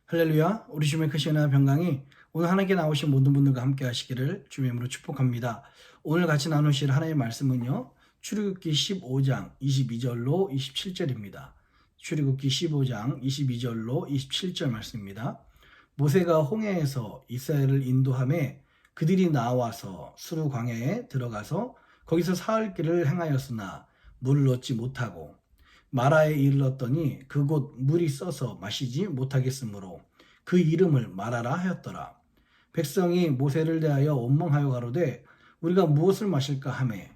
할렐루야. 우리 주님의 크신 은혜와 평강이 오늘 하나님께 나오신 모든 분들과 함께 하시기를 주님의 이름으로 축복합니다. 오늘 같이 나누실 하나님의 말씀은요, 출애굽기 15장 22절로 27절입니다. 출애굽기 15장 22절로 27절 말씀입니다. 모세가 홍해에서 이스라엘을 인도하매 그들이 나와서 수르 광야에 들어가서 거기서 사흘 길을 행하였으나 물을 얻지 못하고 마라에 이르렀더니 그곳 물이 써서 마시지 못하겠으므로 그 이름을 마라라 하였더라. 백성이 모세를 대하여 원망하여 가로되 우리가 무엇을 마실까 하매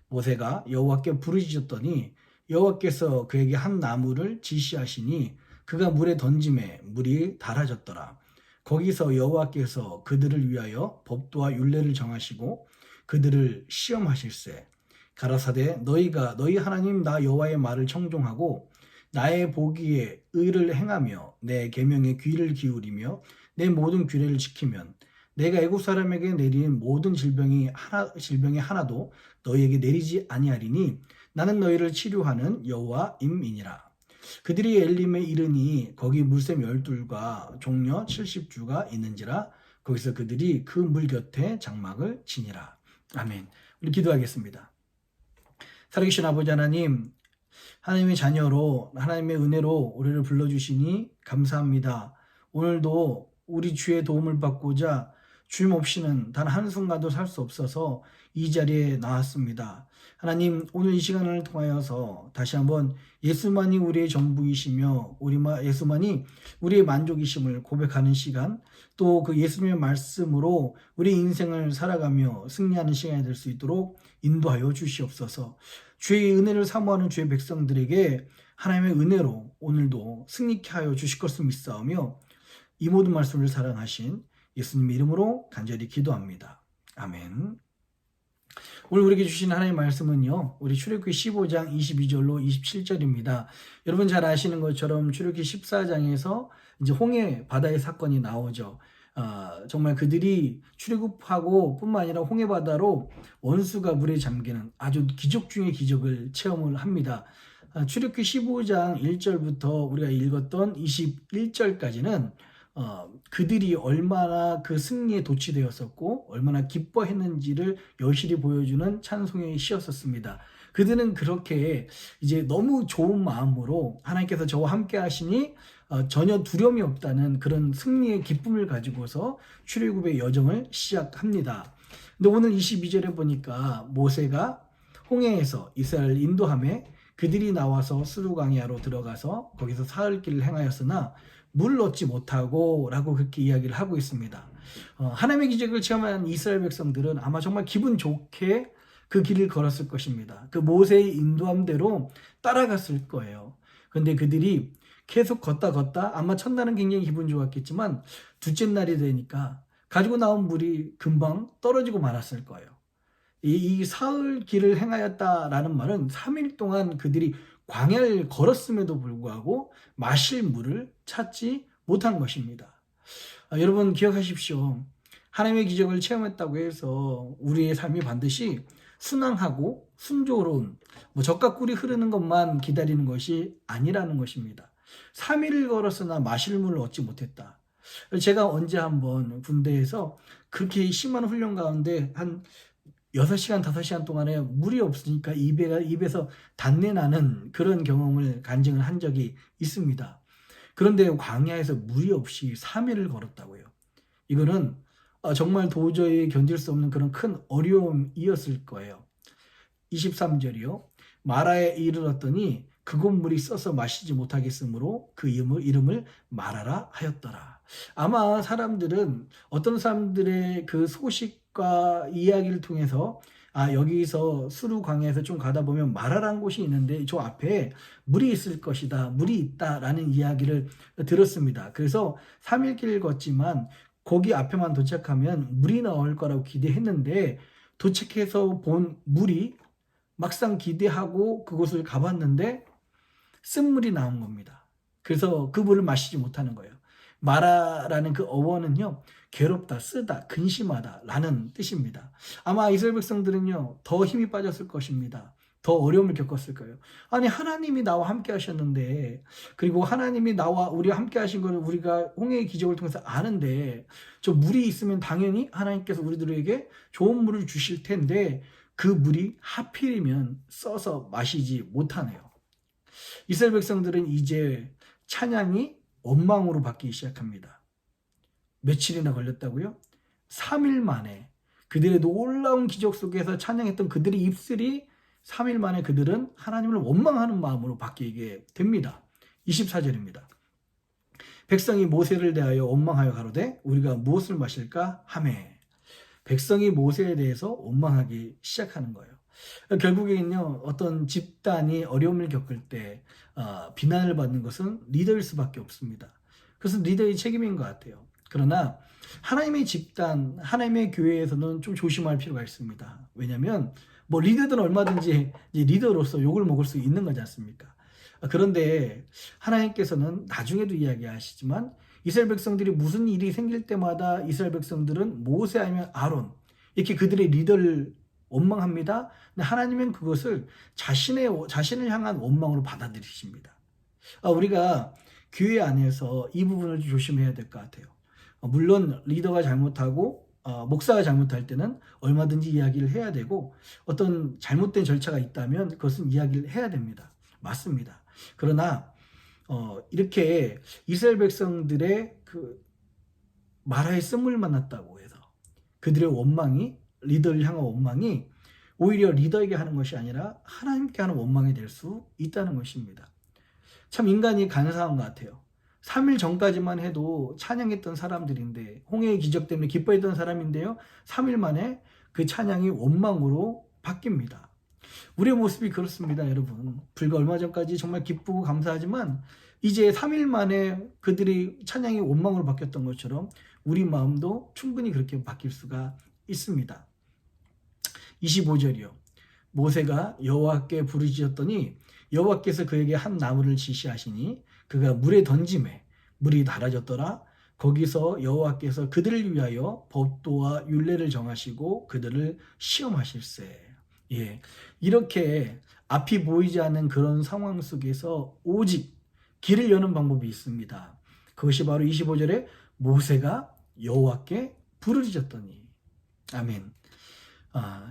모세가 여호와께 부르짖었더니 여호와께서 그에게 한 나무를 지시하시니 그가 물에 던짐에 물이 달아졌더라. 거기서 여호와께서 그들을 위하여 법도와 율례를 정하시고 그들을 시험하실세 가라사대 너희가 너희 하나님 나 여호와의 말을 청종하고 나의 보기에 의를 행하며 내 계명에 귀를 기울이며 내 모든 규례를 지키면 내가 애국 사람에게 내린 모든 질병이 하나도 너희에게 내리지 아니하리니 나는 너희를 치료하는 여호와임이니라. 그들이 엘림에 이르니 거기 물샘 12과 종려 70주가 있는지라. 거기서 그들이 그 물 곁에 장막을 치니라. 아멘. 우리 기도하겠습니다. 살아계신 아버지 하나님, 하나님의 자녀로 하나님의 은혜로 우리를 불러주시니 감사합니다. 오늘도 우리 주의 도움을 받고자 주님 없이는 단 한순간도 살 수 없어서 이 자리에 나왔습니다. 하나님, 오늘 이 시간을 통하여서 다시 한번 예수만이 우리의 전부이시며 예수만이 우리의 만족이심을 고백하는 시간, 또 그 예수님의 말씀으로 우리 인생을 살아가며 승리하는 시간이 될 수 있도록 인도하여 주시옵소서. 주의 은혜를 사모하는 주의 백성들에게 하나님의 은혜로 오늘도 승리케 하여 주실 것을 믿사오며 이 모든 말씀을 사랑하신 예수님의 이름으로 간절히 기도합니다. 아멘. 오늘 우리에게 주신 하나님의 말씀은요, 우리 출애굽기 15장 22절로 27절입니다. 여러분 잘 아시는 것처럼 출애굽기 14장에서 이제 홍해 바다의 사건이 나오죠. 정말 그들이 출애굽하고 뿐만 아니라 홍해 바다로 원수가 물에 잠기는 아주 기적 중의 기적을 체험을 합니다. 출애굽기 15장 1절부터 우리가 읽었던 21절까지는 그들이 얼마나 그 승리에 도취되었었고 얼마나 기뻐했는지를 여실히 보여주는 찬송의 시였었습니다. 그들은 그렇게 이제 너무 좋은 마음으로 하나님께서 저와 함께 하시니 전혀 두려움이 없다는 그런 승리의 기쁨을 가지고서 출애굽의 여정을 시작합니다. 근데 오늘 22절에 보니까 모세가 홍해에서 이스라엘을 인도하며 그들이 나와서 수르 광야로 들어가서 거기서 사흘 길을 행하였으나 물을 얻지 못하고 라고 그렇게 이야기를 하고 있습니다. 하나님의 기적을 체험한 이스라엘 백성들은 아마 정말 기분 좋게 그 길을 걸었을 것입니다. 그 모세의 인도함대로 따라갔을 거예요. 그런데 그들이 계속 걷다 아마 첫날은 굉장히 기분 좋았겠지만 둘째 날이 되니까 가지고 나온 물이 금방 떨어지고 말았을 거예요. 이 사흘 길을 행하였다라는 말은 3일 동안 그들이 광야를 걸었음에도 불구하고 마실 물을 찾지 못한 것입니다. 여러분 기억하십시오. 하나님의 기적을 체험했다고 해서 우리의 삶이 반드시 순항하고 순조로운 젖과 꿀이 흐르는 것만 기다리는 것이 아니라는 것입니다. 3일을 걸었으나 마실 물을 얻지 못했다. 제가 언제 한번 군대에서 그렇게 심한 훈련 가운데 한 6시간, 5시간 동안에 물이 없으니까 입에서 단내 나는 그런 경험을 간증을 한 적이 있습니다. 그런데 광야에서 물이 없이 3일을 걸었다고요. 이거는 정말 도저히 견딜 수 없는 그런 큰 어려움이었을 거예요. 23절이요. 마라에 이르렀더니 그곳 물이 써서 마시지 못하겠으므로 그 이름을 마라라 하였더라. 아마 사람들은 어떤 사람들의 그 소식과 이야기를 통해서 여기서 수르 광야에서 좀 가다 보면 마라라는 곳이 있는데 저 앞에 물이 있을 것이다. 물이 있다라는 이야기를 들었습니다. 그래서 3일 길을 걷지만 거기 앞에만 도착하면 물이 나올 거라고 기대했는데 도착해서 본 물이 막상 기대하고 그곳을 가봤는데 쓴물이 나온 겁니다. 그래서 그 물을 마시지 못하는 거예요. 마라라는 그 어원은요, 괴롭다, 쓰다, 근심하다 라는 뜻입니다. 아마 이스라엘 백성들은요, 더 힘이 빠졌을 것입니다. 더 어려움을 겪었을 거예요. 아니, 하나님이 나와 함께 하셨는데, 그리고 하나님이 나와 우리와 함께 하신 것을 우리가 홍해의 기적을 통해서 아는데, 저 물이 있으면 당연히 하나님께서 우리들에게 좋은 물을 주실 텐데, 그 물이 하필이면 써서 마시지 못하네요. 이스라엘 백성들은 이제 찬양이 원망으로 바뀌기 시작합니다. 며칠이나 걸렸다고요? 3일 만에 그들의 놀라운 기적 속에서 찬양했던 그들의 입술이 3일 만에 그들은 하나님을 원망하는 마음으로 바뀌게 됩니다. 24절입니다. 백성이 모세를 대하여 원망하여 가로되 우리가 무엇을 마실까 하매, 백성이 모세에 대해서 원망하기 시작하는 거예요. 결국에는요, 어떤 집단이 어려움을 겪을 때 비난을 받는 것은 리더일 수밖에 없습니다. 그것은 리더의 책임인 것 같아요. 그러나 하나님의 집단, 하나님의 교회에서는 좀 조심할 필요가 있습니다. 왜냐하면 뭐 리더들은 얼마든지 리더로서 욕을 먹을 수 있는 거지 않습니까? 그런데 하나님께서는 나중에도 이야기하시지만 이스라엘 백성들이 무슨 일이 생길 때마다 이스라엘 백성들은 모세 아니면 아론, 이렇게 그들의 리더를 원망합니다. 근데 하나님은 그것을 자신을 향한 원망으로 받아들이십니다. 우리가 교회 안에서 이 부분을 조심해야 될 것 같아요. 물론 리더가 잘못하고 목사가 잘못할 때는 얼마든지 이야기를 해야 되고, 어떤 잘못된 절차가 있다면 그것은 이야기를 해야 됩니다. 맞습니다. 그러나 이렇게 이스라엘 백성들의 그 마라의 쓴물 만났다고 해서 그들의 원망이, 리더를 향한 원망이 오히려 리더에게 하는 것이 아니라 하나님께 하는 원망이 될 수 있다는 것입니다. 참 인간이 간사한 것 같아요. 3일 전까지만 해도 찬양했던 사람들인데, 홍해의 기적 때문에 기뻐했던 사람인데요, 3일 만에 그 찬양이 원망으로 바뀝니다. 우리의 모습이 그렇습니다, 여러분. 불과 얼마 전까지 정말 기쁘고 감사하지만 이제 3일 만에 그들이 찬양이 원망으로 바뀌었던 것처럼 우리 마음도 충분히 그렇게 바뀔 수가 있습니다. 25절이요. 모세가 여호와께 부르짖었더니 여호와께서 그에게 한 나무를 지시하시니 그가 물에 던짐에 물이 달아졌더라. 거기서 여호와께서 그들을 위하여 법도와 율례를 정하시고 그들을 시험하실세. 예, 이렇게 앞이 보이지 않는 그런 상황 속에서 오직 길을 여는 방법이 있습니다. 그것이 바로 25절에 모세가 여호와께 부르짖었더니. 아멘.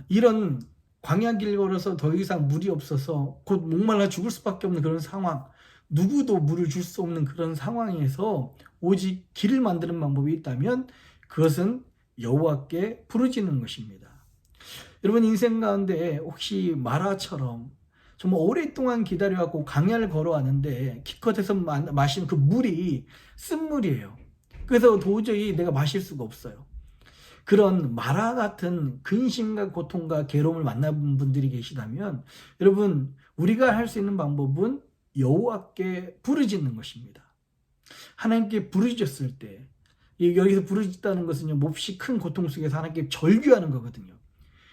이런 광야길 걸어서 더 이상 물이 없어서 곧 목말라 죽을 수밖에 없는 그런 상황, 누구도 물을 줄 수 없는 그런 상황에서 오직 길을 만드는 방법이 있다면 그것은 여호와께 부르짖는 것입니다. 여러분, 인생 가운데 혹시 마라처럼 정말 오랫동안 기다려갖고 광야를 걸어왔는데 기껏해서 마신 그 물이 쓴물이에요. 그래서 도저히 내가 마실 수가 없어요. 그런 마라 같은 근심과 고통과 괴로움을 만나본 분들이 계시다면, 여러분, 우리가 할 수 있는 방법은 여호와께 부르짖는 것입니다. 하나님께 부르짖었을 때, 여기서 부르짖다는 것은요, 몹시 큰 고통 속에서 하나님께 절규하는 거거든요.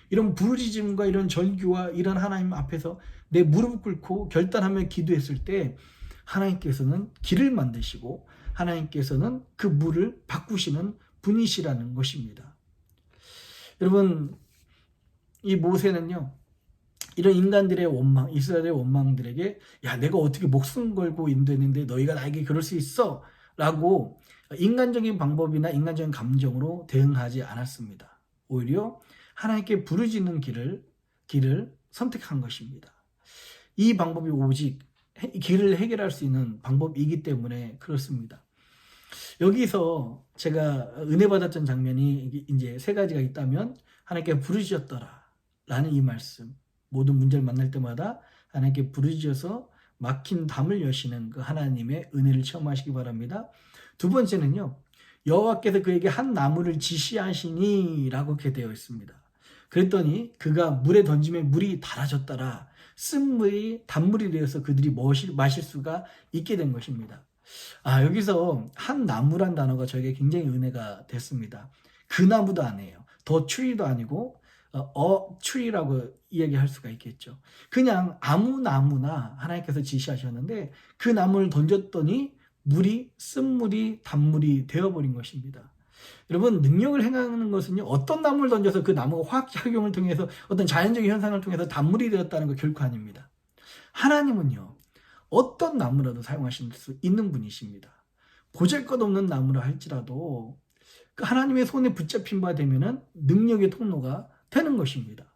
이런 부르짖음과 이런 절규와 이런 하나님 앞에서 내 무릎을 꿇고 결단하며 기도했을 때 하나님께서는 길을 만드시고 하나님께서는 그 물을 바꾸시는 분이시라는 것입니다. 여러분, 이 모세는요, 이런 인간들의 원망, 이스라엘의 원망들에게 야, 내가 어떻게 목숨 걸고 인도했는데 너희가 나에게 그럴 수 있어? 라고 인간적인 방법이나 인간적인 감정으로 대응하지 않았습니다. 오히려 하나님께 부르짖는 길을 선택한 것입니다. 이 방법이 오직 길을 해결할 수 있는 방법이기 때문에 그렇습니다. 여기서 제가 은혜 받았던 장면이 이제 세 가지가 있다면, 하나님께 부르짖었더라 라는 이 말씀, 모든 문제를 만날 때마다 하나님께 부르짖어서 막힌 담을 여시는 그 하나님의 은혜를 체험하시기 바랍니다. 두 번째는요, 여호와께서 그에게 한 나무를 지시하시니 라고 이렇게 되어 있습니다. 그랬더니 그가 물에 던짐에 물이 달아졌더라. 쓴물이 단물이 되어서 그들이 마실 수가 있게 된 것입니다. 여기서 한 나무란 단어가 저에게 굉장히 은혜가 됐습니다. 그 나무도 아니에요. 더 추리도 아니고 추리라고 이야기할 수가 있겠죠. 그냥 아무 나무나 하나님께서 지시하셨는데 그 나무를 던졌더니 쓴물이 단물이 되어버린 것입니다. 여러분, 능력을 행하는 것은요, 어떤 나무를 던져서 그 나무가 화학작용을 통해서 어떤 자연적인 현상을 통해서 단물이 되었다는 거 결코 아닙니다. 하나님은요, 어떤 나무라도 사용하실 수 있는 분이십니다. 보잘것없는 나무라 할지라도 그 하나님의 손에 붙잡힌 바 되면은 능력의 통로가 되는 것입니다.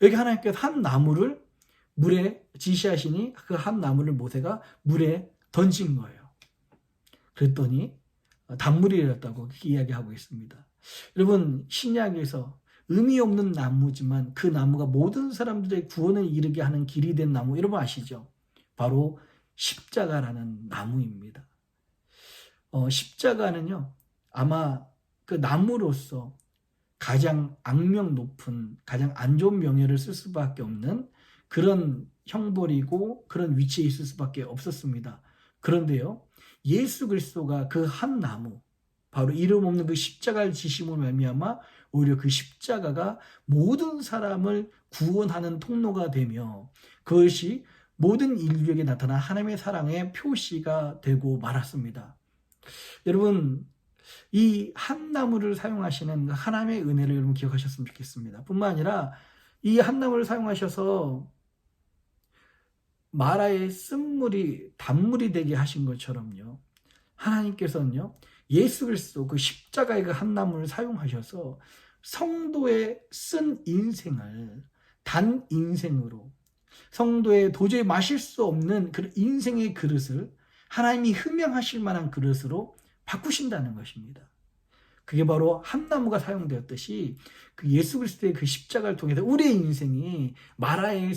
여기 하나님께서 한 나무를 물에 지시하시니 그 한 나무를 모세가 물에 던진 거예요. 그랬더니 단물이 되었다고 이야기하고 있습니다. 여러분, 신약에서 의미 없는 나무지만 그 나무가 모든 사람들의 구원을 이르게 하는 길이 된 나무, 여러분 아시죠? 바로 십자가라는 나무입니다. 십자가는요, 아마 그 나무로서 가장 악명 높은, 가장 안 좋은 명예를 쓸 수밖에 없는 그런 형벌이고 그런 위치에 있을 수밖에 없었습니다. 그런데요, 예수 그리스도가 그 한 나무, 바로 이름 없는 그 십자가를 지심으로 말미암아 오히려 그 십자가가 모든 사람을 구원하는 통로가 되며 그것이 모든 인류에게 나타난 하나님의 사랑의 표시가 되고 말았습니다. 여러분, 이 한 나무를 사용하시는 하나님의 은혜를 여러분 기억하셨으면 좋겠습니다. 뿐만 아니라 이 한 나무를 사용하셔서 마라의 쓴물이 단물이 되게 하신 것처럼요, 하나님께서는요, 예수 그리스도 그 십자가의 그 한 나무를 사용하셔서 성도의 쓴 인생을 단 인생으로, 성도의 도저히 마실 수 없는 그 인생의 그릇을 하나님이 흠양하실 만한 그릇으로 바꾸신다는 것입니다. 그게 바로 한 나무가 사용되었듯이 그 예수 그리스도의 그 십자가를 통해서 우리의 인생이 마라의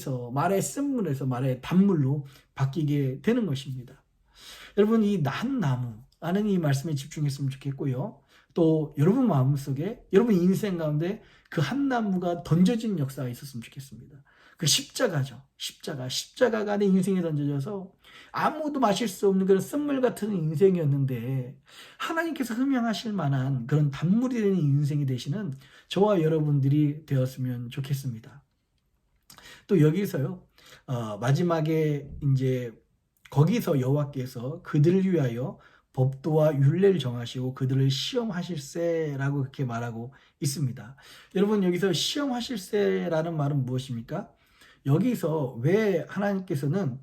쓴물에서 마라의 단물로 바뀌게 되는 것입니다. 여러분, 이 한 나무라는 이 말씀에 집중했으면 좋겠고요. 또 여러분 마음속에, 여러분 인생 가운데 그 한 나무가 던져진 역사가 있었으면 좋겠습니다. 그 십자가죠. 십자가가 내 인생에 던져져서 아무도 마실 수 없는 그런 쓴물 같은 인생이었는데 하나님께서 흠양하실 만한 그런 단물이 되는 인생이 되시는 저와 여러분들이 되었으면 좋겠습니다. 또 여기서요, 마지막에 이제 거기서 여호와께서 그들을 위하여 법도와 율례를 정하시고 그들을 시험하실세라고 그렇게 말하고 있습니다. 여러분, 여기서 시험하실세라는 말은 무엇입니까? 여기서 왜 하나님께서는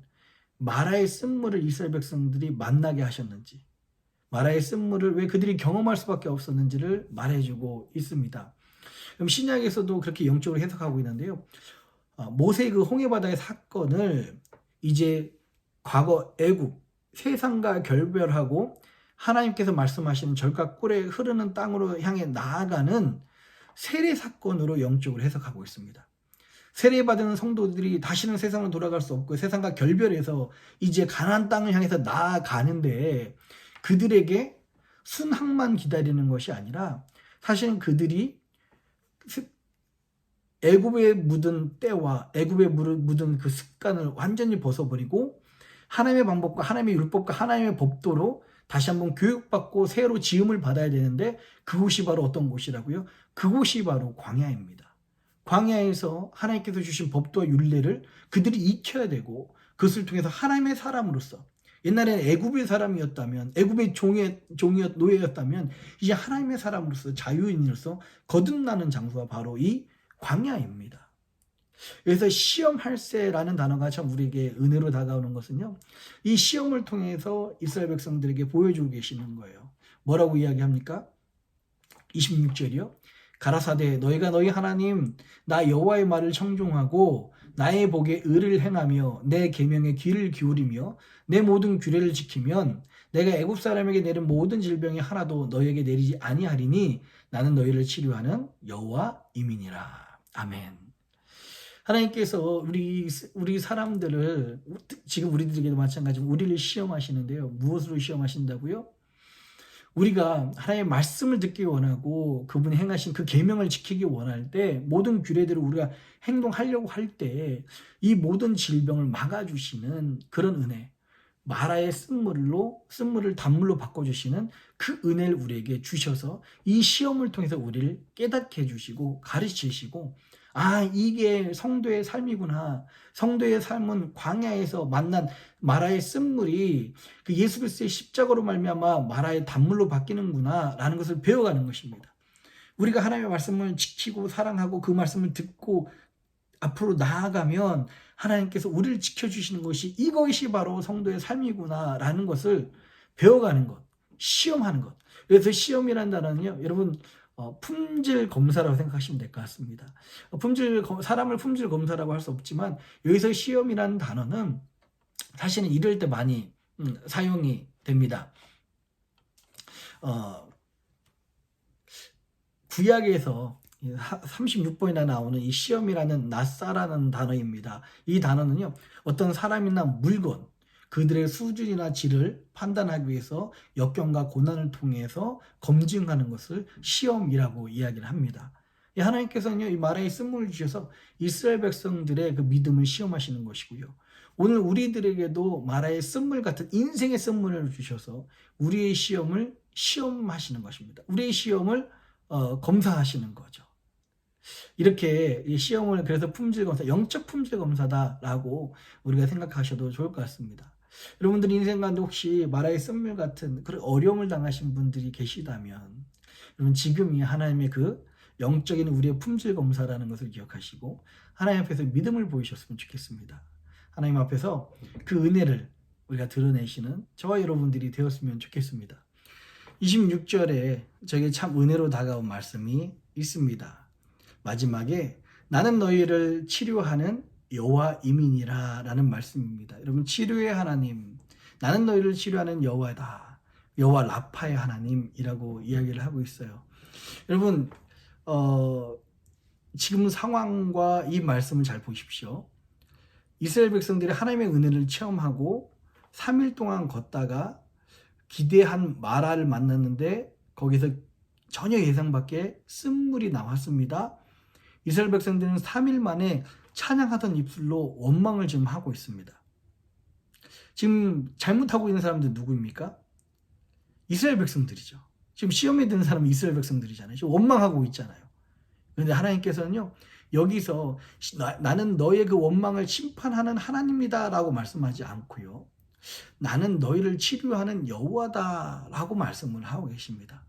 마라의 쓴물을 이스라엘 백성들이 만나게 하셨는지, 마라의 쓴물을 왜 그들이 경험할 수밖에 없었는지를 말해주고 있습니다. 그럼 신약에서도 그렇게 영적으로 해석하고 있는데요, 모세의 그 홍해바다의 사건을 이제 과거 애굽, 세상과 결별하고 하나님께서 말씀하시는 절과 꿀에 흐르는 땅으로 향해 나아가는 세례 사건으로 영적으로 해석하고 있습니다. 세례받은 성도들이 다시는 세상으로 돌아갈 수 없고 세상과 결별해서 이제 가나안 땅을 향해서 나아가는데 그들에게 순항만 기다리는 것이 아니라 사실은 그들이 애굽에 묻은 때와 애굽에 묻은 그 습관을 완전히 벗어버리고 하나님의 방법과 하나님의 율법과 하나님의 법도로 다시 한번 교육받고 새로 지음을 받아야 되는데 그곳이 바로 어떤 곳이라고요? 그곳이 바로 광야입니다. 광야에서 하나님께서 주신 법도와 율례를 그들이 익혀야 되고 그것을 통해서 하나님의 사람으로서, 옛날에는 애굽의 사람이었다면, 애굽의 노예였다면 이제 하나님의 사람으로서, 자유인으로서 거듭나는 장소가 바로 이 광야입니다. 그래서 시험할세라는 단어가 참 우리에게 은혜로 다가오는 것은요, 이 시험을 통해서 이스라엘 백성들에게 보여주고 계시는 거예요. 뭐라고 이야기합니까? 26절이요. 가라사대 너희가 너희 하나님 나 여호와의 말을 청종하고 나의 복에 의를 행하며 내 계명에 귀를 기울이며 내 모든 규례를 지키면 내가 애굽 사람에게 내린 모든 질병이 하나도 너희에게 내리지 아니하리니 나는 너희를 치료하는 여호와임이니라. 아멘. 하나님께서 우리 사람들을, 지금 우리들에게도 마찬가지로 우리를 시험하시는데요. 무엇으로 시험하신다고요? 우리가 하나님의 말씀을 듣기 원하고 그분이 행하신 그 계명을 지키기 원할 때 모든 규례대로 우리가 행동하려고 할 때 이 모든 질병을 막아주시는 그런 은혜, 마라의 쓴물을 단물로 바꿔주시는 그 은혜를 우리에게 주셔서 이 시험을 통해서 우리를 깨닫게 해주시고 가르치시고 아, 이게 성도의 삶이구나. 성도의 삶은 광야에서 만난 마라의 쓴물이 그 예수 그리스도의 십자가로 말미암아 마라의 단물로 바뀌는구나라는 것을 배워가는 것입니다. 우리가 하나님의 말씀을 지키고 사랑하고 그 말씀을 듣고 앞으로 나아가면 하나님께서 우리를 지켜주시는 것이 이것이 바로 성도의 삶이구나라는 것을 배워가는 것, 시험하는 것. 그래서 시험이라는 단어는요, 여러분 품질 검사라고 생각하시면 될 것 같습니다. 사람을 품질 검사라고 할 수 없지만 여기서 시험이라는 단어는 사실은 이럴 때 많이 사용이 됩니다. 구약에서 36번이나 나오는 이 시험이라는 낫사라는 단어입니다. 이 단어는요, 어떤 사람이나 물건, 그들의 수준이나 질을 판단하기 위해서 역경과 고난을 통해서 검증하는 것을 시험이라고 이야기를 합니다. 하나님께서는요, 이 마라의 쓴물을 주셔서 이스라엘 백성들의 그 믿음을 시험하시는 것이고요. 오늘 우리들에게도 마라의 쓴물 같은 인생의 쓴물을 주셔서 우리의 시험을 시험하시는 것입니다. 우리의 시험을 검사하시는 거죠. 이렇게 이 시험을 그래서 품질 검사, 영적 품질 검사다라고 우리가 생각하셔도 좋을 것 같습니다. 여러분들 인생 가운데 혹시 마라의 쓴물 같은 그런 어려움을 당하신 분들이 계시다면 여러분 지금이 하나님의 그 영적인 우리의 품질 검사라는 것을 기억하시고 하나님 앞에서 믿음을 보이셨으면 좋겠습니다. 하나님 앞에서 그 은혜를 우리가 드러내시는 저와 여러분들이 되었으면 좋겠습니다. 26절에 저에게 참 은혜로 다가온 말씀이 있습니다. 마지막에 나는 너희를 치료하는 여호와임이니라 라는 말씀입니다. 여러분 치료의 하나님, 나는 너희를 치료하는 여호와다. 여호와 라파의 하나님이라고 이야기를 하고 있어요. 여러분 지금 상황과 이 말씀을 잘 보십시오. 이스라엘 백성들이 하나님의 은혜를 체험하고 3일 동안 걷다가 기대한 마라를 만났는데 거기서 전혀 예상 밖의 쓴물이 나왔습니다. 이스라엘 백성들은 3일 만에 찬양하던 입술로 원망을 지금 하고 있습니다. 지금 잘못하고 있는 사람들 누구입니까? 이스라엘 백성들이죠. 지금 시험에 드는 사람은 이스라엘 백성들이잖아요. 지금 원망하고 있잖아요. 그런데 하나님께서는요, 여기서 나는 너의 그 원망을 심판하는 하나님이다 라고 말씀하지 않고요, 나는 너희를 치료하는 여호와다 라고 말씀을 하고 계십니다.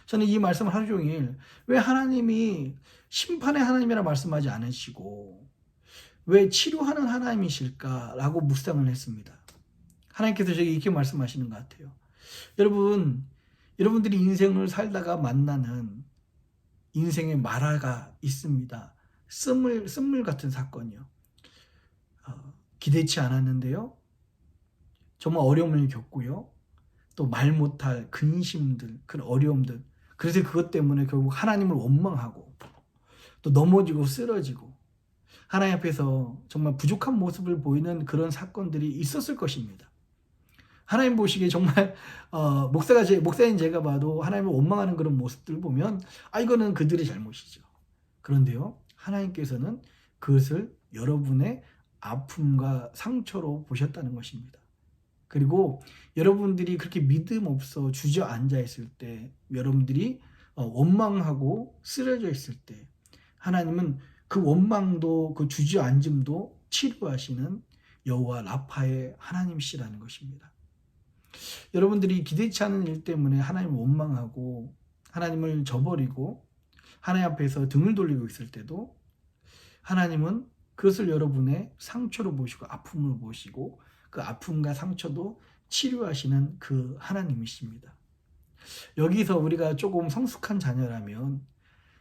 저는 이 말씀을 하루 종일 왜 하나님이 심판의 하나님이라 말씀하지 않으시고 왜 치료하는 하나님이실까 라고 묵상을 했습니다. 하나님께서 저에게 이렇게 말씀하시는 것 같아요. 여러분들이 인생을 살다가 만나는 인생의 마라가 있습니다. 쓴물 같은 사건이요. 기대치 않았는데요. 정말 어려움을 겪고요. 또 말 못할 근심들, 그런 어려움들. 그래서 그것 때문에 결국 하나님을 원망하고 또 넘어지고 쓰러지고 하나님 앞에서 정말 부족한 모습을 보이는 그런 사건들이 있었을 것입니다. 하나님 보시기에 정말 목사인 제가 봐도 하나님을 원망하는 그런 모습들을 보면 이거는 그들의 잘못이죠. 그런데요, 하나님께서는 그것을 여러분의 아픔과 상처로 보셨다는 것입니다. 그리고 여러분들이 그렇게 믿음 없어 주저앉아 있을 때, 여러분들이 원망하고 쓰러져 있을 때 하나님은 그 원망도 그 주저앉음도 치료하시는 여호와 라파의 하나님이시라는 것입니다. 여러분들이 기대치 않은 일 때문에 하나님을 원망하고 하나님을 저버리고 하나님 앞에서 등을 돌리고 있을 때도 하나님은 그것을 여러분의 상처로 보시고 아픔으로 보시고 그 아픔과 상처도 치료하시는 그 하나님이십니다. 여기서 우리가 조금 성숙한 자녀라면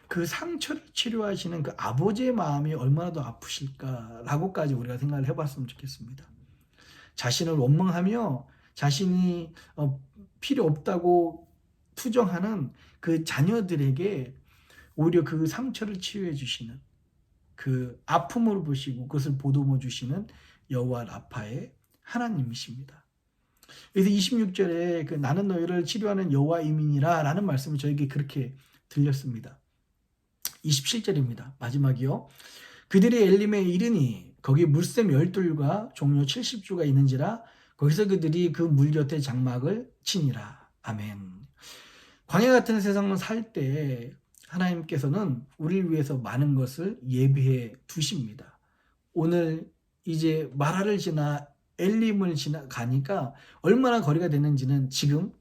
그 상처를 치료하시는 그 아버지의 마음이 얼마나 더 아프실까라고까지 우리가 생각을 해봤으면 좋겠습니다. 자신을 원망하며 자신이 필요 없다고 투정하는 그 자녀들에게 오히려 그 상처를 치유해 주시는 그 아픔을 보시고 그것을 보듬어 주시는 여호와 라파의 하나님이십니다. 그래서 26절에 그 나는 너희를 치료하는 여호와임이니라 라는 말씀이 저에게 그렇게 들렸습니다. 27절입니다. 마지막이요. 그들이 엘림에 이르니 거기 물샘 12과 종려 70주가 있는지라 거기서 그들이 그 물 곁에 장막을 치니라. 아멘. 광야 같은 세상을 살 때 하나님께서는 우리를 위해서 많은 것을 예비해 두십니다. 오늘 이제 마라를 지나 엘림을 지나 가니까 얼마나 거리가 됐는지는 지금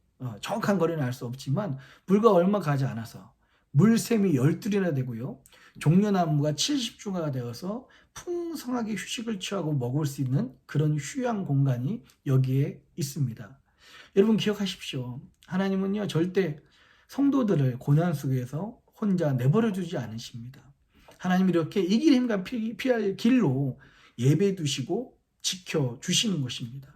정확한 거리는 알 수 없지만 불과 얼마 가지 않아서 물샘이 12이나 되고요. 종려나무가 70주가 되어서 풍성하게 휴식을 취하고 먹을 수 있는 그런 휴양 공간이 여기에 있습니다. 여러분 기억하십시오. 하나님은요 절대 성도들을 고난 속에서 혼자 내버려 두지 않으십니다. 하나님 이렇게 이기림과 피할 길로 예배 두시고 지켜 주시는 것입니다.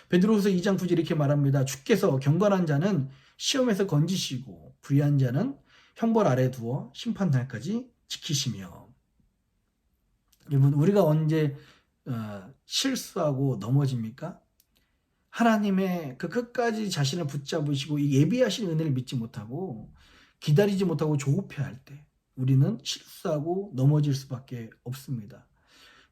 베드로후서 2장 9절 이렇게 말합니다. 주께서 경건한 자는 시험에서 건지시고 불의한 자는 형벌 아래 두어 심판날까지 지키시며. 여러분 우리가 언제 실수하고 넘어집니까? 하나님의 그 끝까지 자신을 붙잡으시고 이 예비하신 은혜를 믿지 못하고 기다리지 못하고 조급해할 때 우리는 실수하고 넘어질 수밖에 없습니다.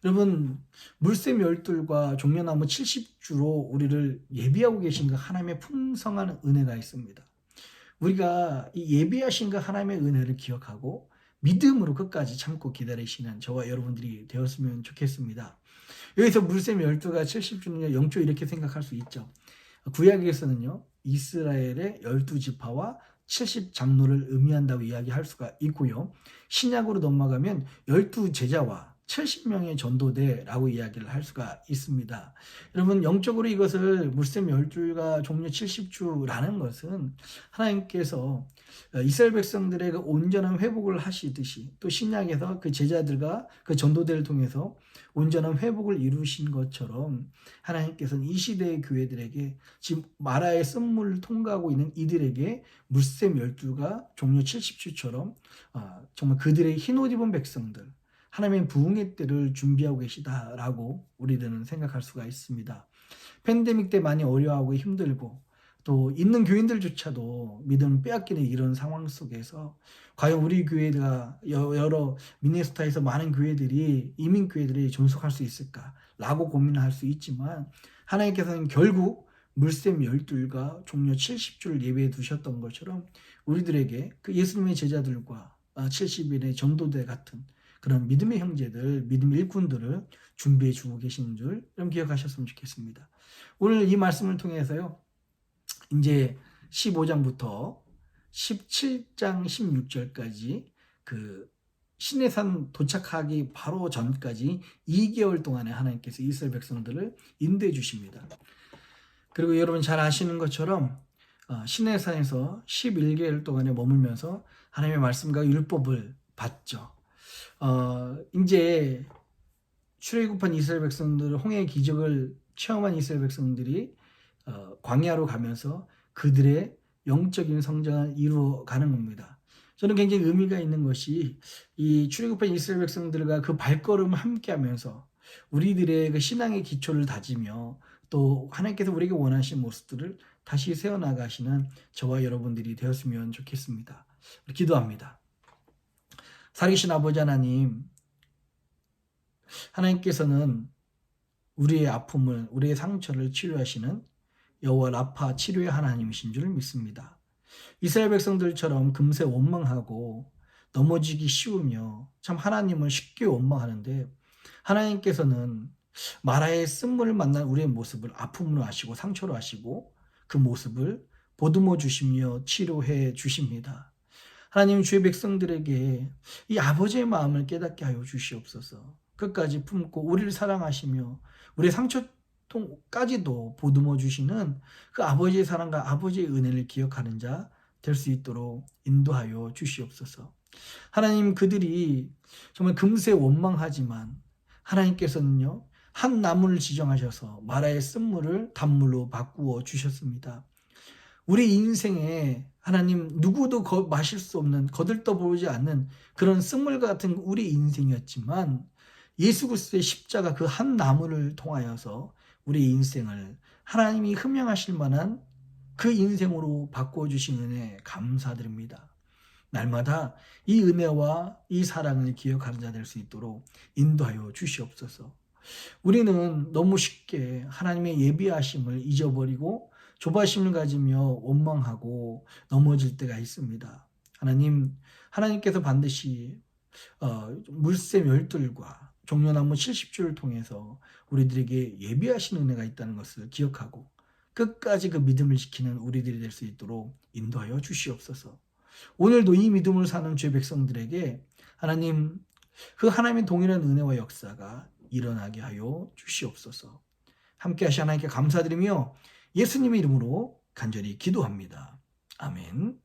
여러분 물샘 12과 종려나무 70주로 우리를 예비하고 계신 그 하나님의 풍성한 은혜가 있습니다. 우리가 이 예비하신 그 하나님의 은혜를 기억하고 믿음으로 끝까지 참고 기다리시는 저와 여러분들이 되었으면 좋겠습니다. 여기서 물샘 12가 70주는 영조 이렇게 생각할 수 있죠. 구약에서는요 이스라엘의 12지파와 70장로를 의미한다고 이야기할 수가 있고요. 신약으로 넘어가면 12제자와 70명의 전도대라고 이야기를 할 수가 있습니다. 여러분 영적으로 이것을 물샘 12가 종려 70주라는 것은 하나님께서 이스라엘 백성들의 그 온전한 회복을 하시듯이 또 신약에서 그 제자들과 그 전도대를 통해서 온전한 회복을 이루신 것처럼 하나님께서는 이 시대의 교회들에게 지금 마라의 쓴물을 통과하고 있는 이들에게 물샘 12가 종려 70주처럼 정말 그들의 흰옷 입은 백성들 하나님의 부흥의 때를 준비하고 계시다라고 우리들은 생각할 수가 있습니다. 팬데믹 때 많이 어려워하고 힘들고 또 있는 교인들조차도 믿음을 빼앗기는 이런 상황 속에서 과연 우리 교회가 여러 미네소타에서 많은 교회들이 이민 교회들이 존속할 수 있을까라고 고민을 할 수 있지만 하나님께서는 결국 물샘 12가 종려 70주를 예배해 두셨던 것처럼 우리들에게 그 예수님의 제자들과 70인의 전도대 같은 그런 믿음의 형제들, 믿음의 일꾼들을 준비해 주고 계시는 줄 좀 기억하셨으면 좋겠습니다. 오늘 이 말씀을 통해서요. 이제 15장부터 17장 16절까지 그 시내산 도착하기 바로 전까지 2개월 동안에 하나님께서 이스라엘 백성들을 인도해 주십니다. 그리고 여러분 잘 아시는 것처럼 시내산에서 11개월 동안에 머물면서 하나님의 말씀과 율법을 받죠. 이제 출애굽한 이스라엘 백성들 홍해의 기적을 체험한 이스라엘 백성들이 광야로 가면서 그들의 영적인 성장을 이루어가는 겁니다. 저는 굉장히 의미가 있는 것이 이 출애굽한 이스라엘 백성들과 그 발걸음을 함께하면서 우리들의 그 신앙의 기초를 다지며 또 하나님께서 우리에게 원하신 모습들을 다시 세워나가시는 저와 여러분들이 되었으면 좋겠습니다. 기도합니다. 살아계신 아버지 하나님, 하나님께서는 우리의 아픔을, 우리의 상처를 치료하시는 여호와 라파 치료의 하나님이신 줄 믿습니다. 이스라엘 백성들처럼 금세 원망하고 넘어지기 쉬우며 참 하나님을 쉽게 원망하는데 하나님께서는 마라의 쓴물을 만난 우리의 모습을 아픔으로 하시고 상처로 하시고 그 모습을 보듬어 주시며 치료해 주십니다. 하나님 주의 백성들에게 이 아버지의 마음을 깨닫게 하여 주시옵소서. 끝까지 품고 우리를 사랑하시며 우리의 상처까지도 보듬어 주시는 그 아버지의 사랑과 아버지의 은혜를 기억하는 자 될 수 있도록 인도하여 주시옵소서. 하나님 그들이 정말 금세 원망하지만 하나님께서는요 한 나무를 지정하셔서 마라의 쓴물을 단물로 바꾸어 주셨습니다. 우리 인생에 하나님 누구도 마실 수 없는 거들떠보지 않는 그런 쓴물 같은 우리 인생이었지만 예수 그리스도의 십자가 그 한 나무를 통하여서 우리 인생을 하나님이 흠양하실 만한 그 인생으로 바꿔주신 은혜 감사드립니다. 날마다 이 은혜와 이 사랑을 기억하는 자 될 수 있도록 인도하여 주시옵소서. 우리는 너무 쉽게 하나님의 예비하심을 잊어버리고 조바심을 가지며 원망하고 넘어질 때가 있습니다. 하나님께서 반드시 물샘 10들과 종려나무 70주를 통해서 우리들에게 예비하신 은혜가 있다는 것을 기억하고 끝까지 그 믿음을 지키는 우리들이 될 수 있도록 인도하여 주시옵소서. 오늘도 이 믿음을 사는 주의 백성들에게 그 하나님의 동일한 은혜와 역사가 일어나게 하여 주시옵소서. 함께 하시 하나님께 감사드리며 예수님의 이름으로 간절히 기도합니다. 아멘.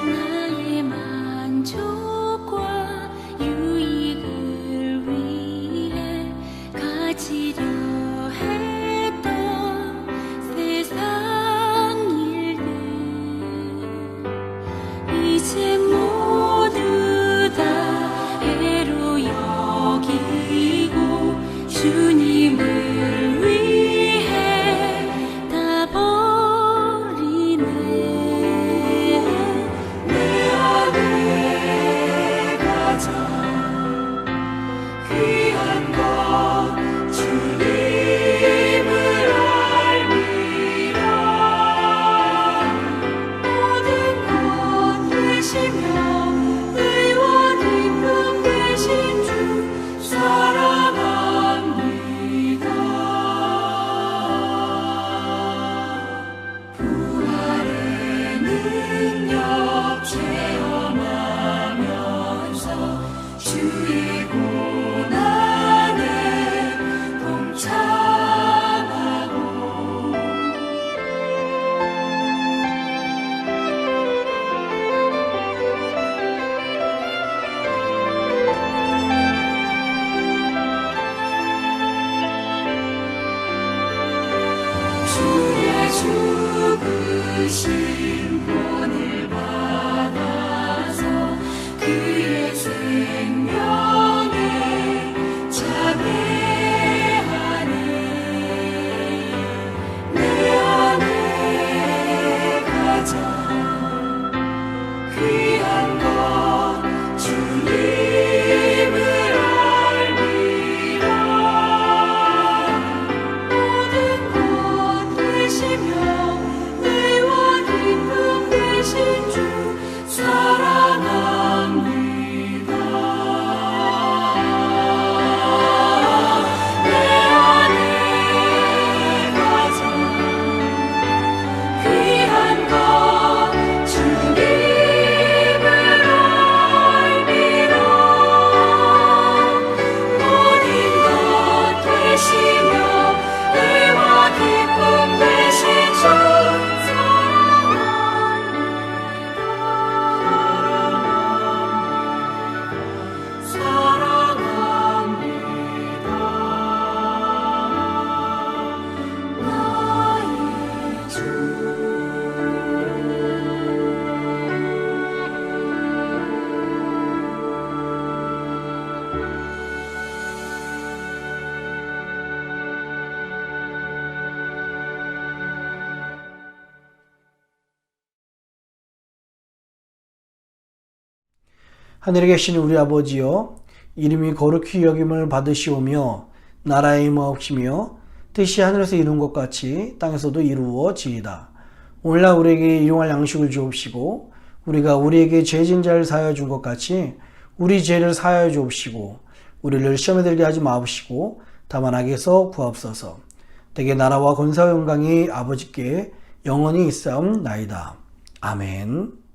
나의 만족과 유익을 위해 가지려 했던 세상 일들 이제 모두 다 해로 여기고 주님을 위해 다 버리네. 내 안에 가장 귀한 것 주님을 알미라. 모든 것 되시며 의와 기쁨 되신 주 사랑합니다. 부활의 능력 체험하면서 주의 고난에 동참하고 주의 죽으신 본을 받아서 그의 생명에 참여하네. 내 안에 가장 귀한 것 주님을 알미라. 모든 것 되시며 의와 기쁨 되신 주 사랑합니다. 내 안에 가장 귀한 것 주님을 알미라. 모든 것 되시며 의와 기쁨 되신 주 사랑합니다. 나의 주. 하늘에 계신 우리 아버지여, 이름이 거룩히 여김을 받으시오며 나라의 임하옵시며 뜻이 하늘에서 이룬 것 같이 땅에서도 이루어지이다. 오늘날 우리에게 일용할 양식을 주옵시고 우리가 우리에게 죄진 자를 사하여 준 것 같이 우리 죄를 사하여 주옵시고 우리를 시험에 들게 하지 마옵시고 다만 악에서 구하옵소서. 대개 나라와 권세와 영광이 아버지께 영원히 있사옵나이다. 아멘.